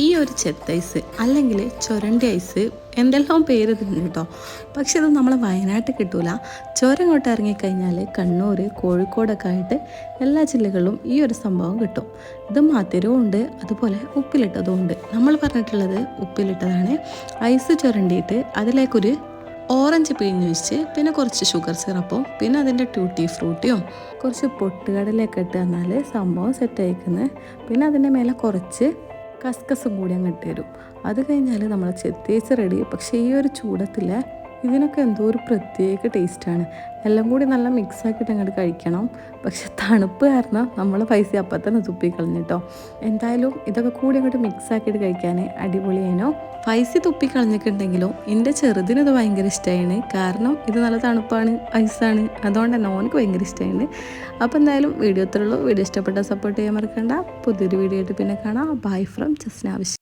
ഈ ഒരു ചെത്തൈസ് അല്ലെങ്കിൽ ചുരണ്ടി ഐസ് എന്തെല്ലാം പേര് തിന്നു കേട്ടോ. പക്ഷെ ഇത് നമ്മളെ വയനാട്ടിൽ കിട്ടൂല. ചുരം ഇങ്ങോട്ട് ഇറങ്ങിക്കഴിഞ്ഞാൽ കണ്ണൂർ കോഴിക്കോടൊക്കെ ആയിട്ട് എല്ലാ ജില്ലകളിലും ഈ ഒരു സംഭവം കിട്ടും. ഇത് മധുരവും ഉണ്ട്, അതുപോലെ ഉപ്പിലിട്ടതും ഉണ്ട്. നമ്മൾ പറഞ്ഞിട്ടുള്ളത് ഉപ്പിലിട്ടതാണ്. ഐസ് ചുരണ്ടിയിട്ട് അതിലേക്കൊരു ഓറഞ്ച് പിഴിഞ്ഞ് വെച്ച് പിന്നെ കുറച്ച് ഷുഗർ സിറപ്പും പിന്നെ അതിൻ്റെ ട്യൂട്ടി ഫ്രൂട്ടിയും കുറച്ച് പൊട്ടുകടലൊക്കെ ഇട്ട് തന്നാൽ സംഭവം സെറ്റ് അയക്കുന്നത്. പിന്നെ അതിൻ്റെ മേലെ കുറച്ച് കസ്കസും കൂടി അങ്ങ് ഇട്ട് തരും. അത് കഴിഞ്ഞാൽ നമ്മൾ ചെത്തേച്ച് റെഡി. പക്ഷേ ഈ ഒരു ചൂടത്തിൽ ഇതിനൊക്കെ എന്തോ ഒരു പ്രത്യേക ടേസ്റ്റാണ്. എല്ലാം കൂടി നല്ല മിക്സ് ആക്കിയിട്ട് അങ്ങോട്ട് കഴിക്കണം. പക്ഷെ തണുപ്പ് കാരണം നമ്മൾ പൈസ അപ്പം തന്നെ തുപ്പിക്കളഞ്ഞിട്ടോ. എന്തായാലും ഇതൊക്കെ കൂടി അങ്ങോട്ട് മിക്സ് ആക്കിയിട്ട് കഴിക്കാൻ അടിപൊളിയേനോ. പൈസ തുപ്പിക്കളഞ്ഞിട്ടുണ്ടെങ്കിലും എൻ്റെ ചെറുതിന് ഇത് ഭയങ്കര ഇഷ്ടമാണ്. കാരണം ഇത് നല്ല തണുപ്പാണ്, ഐസാണ്. അതുകൊണ്ട് തന്നെ ഓനക്ക് ഭയങ്കര ഇഷ്ടമാണ്. അപ്പോൾ എന്തായാലും വീഡിയോ ഇത്രയുള്ളൂ. വീഡിയോ ഇഷ്ടപ്പെട്ടാൽ സപ്പോർട്ട് ചെയ്യാൻ മറക്കണ്ട. പുതിയൊരു വീഡിയോ ആയിട്ട് പിന്നെ കാണാം. Bye from Jasna.